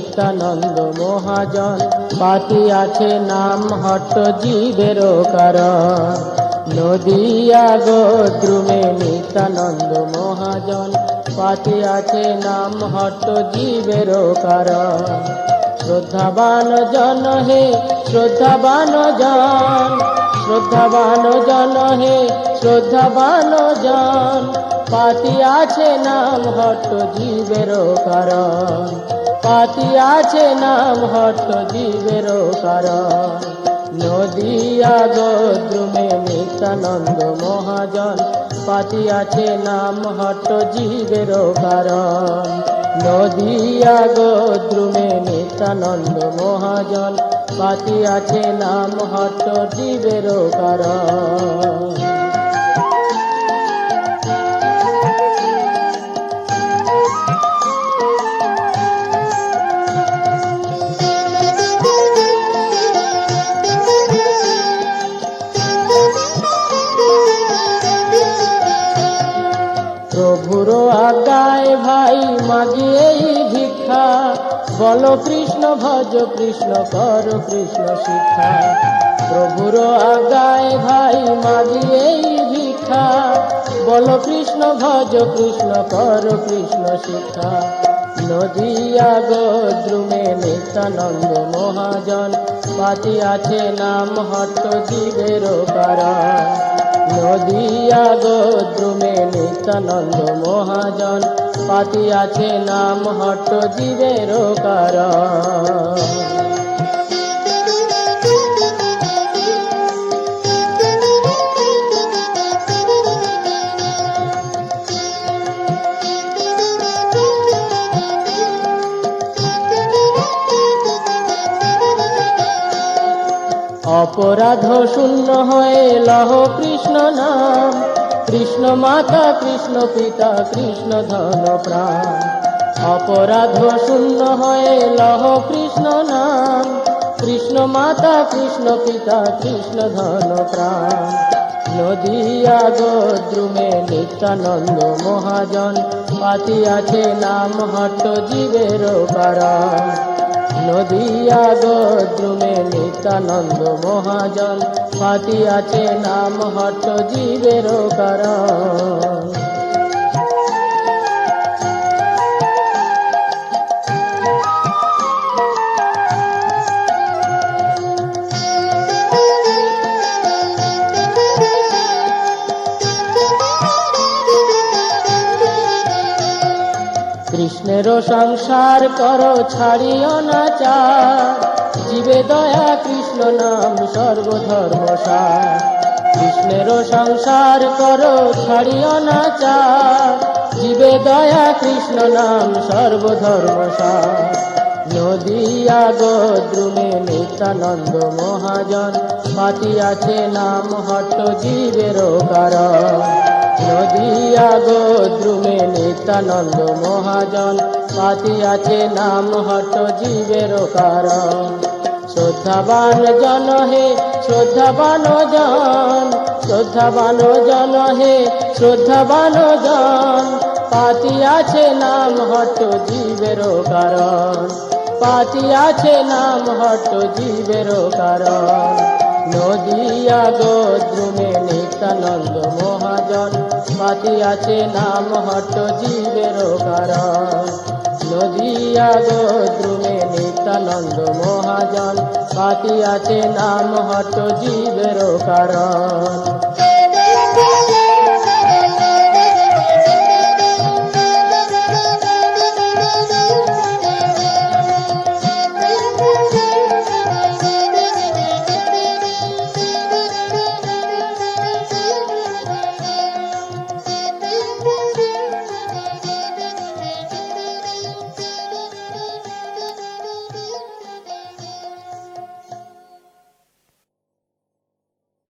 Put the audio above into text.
নিত্যানন্দ মহাজন, পাতিয়াছে নাম হট্ট জীবের কারণ। নদিয়া গোদ্রুমে নিত্যানন্দ মহাজন, পাতিয়াছে নাম হট্ট জীবের কারণ। শ্রদ্ধাবান জন হে শ্রদ্ধাবান জন, শ্রদ্ধাবান জন হে শ্রদ্ধাবান জন, পাতিয়াছে নাম হট্ট জীবের কারণ। পাতিয়াছে নাম হট্ট জীবের কারণ। নদিয়া গোদ্রুমে নিত্যানন্দ মহাজন, পাতিয়াছে নাম হট্ট জীবের কারণ। নদিয়া গোদ্রুমে নিত্যানন্দ মহাজন, পাতিয়াছে নাম হট্ট জীবের কারণ। প্রভুর আজ্ঞায় ভাই মাগি এই ভিক্ষা, বল কৃষ্ণ ভজ কৃষ্ণ কর কৃষ্ণ শিক্ষা। প্রভুর আজ্ঞায় ভাই মাগি এই ভিক্ষা, বল কৃষ্ণ ভজ কৃষ্ণ কর কৃষ্ণ শিক্ষা। নদিয়া গোদ্রুমে নিত্যানন্দ মহাজন, পাতিয়াছে নাম হট্ট জীবের কারণ। নদিয়া গোদ্রুমে নিত্যানন্দ মহাজন, পাতিয়াছে নাম হট্ট জীবের কারণ। অপরাধ শূন্য হয়ে লহ কৃষ্ণ নাম, কৃষ্ণ মাতা কৃষ্ণ পিতা কৃষ্ণ ধন প্রাণ। অপরাধ শূন্য হয়ে লহ কৃষ্ণ নাম, কৃষ্ণ মাতা কৃষ্ণ পিতা কৃষ্ণ ধন প্রাণ। নদিয়া গোদ্রুমে নিত্যানন্দ মহাজন, পাতিয়াছে নাম হট্ট জীবের কারণ। নদিয়া গোদ্রুমে নিত্যানন্দ মহাজন, পাতিয়াছে নাম হট্ট জীবের কারণ। কৃষ্ণের সংসার করো ছাড়িও না চার, জীবে দয়া কৃষ্ণ নাম সর্বধর্ম সার। কৃষ্ণের সংসার করো ছাড়িও না চার, জীবে দয়া কৃষ্ণ নাম সর্বধর্ম সার। নদিয়া গোদ্রুমে নিত্যানন্দ মহাজন, পাতিয়াছে নাম হট্ট জীবের কারণ। নদিয়া গোদ্রুমে নিত্যানন্দ মহাজন, পাতিয়াছে নাম হট্ট জীবের কারণ। শ্রদ্ধাবান জন হে শ্রদ্ধাবান জন, শ্রদ্ধাবান জন হে শ্রদ্ধাবান জন, পাতিয়াছে নাম হট্ট জীবের কারণ। পাতিয়াছে নাম হট্ট জীবের কারণ। নদিয়া গোদ্রুমে নিত্যানন্দ মহাজন, পাতিয়াছে নাম হট্ট জীবের কারণ। নদিয়া গোদ্রুমে নিত্যানন্দ মহাজন, পাতিয়াছে নাম হট্ট জীবের কারণ।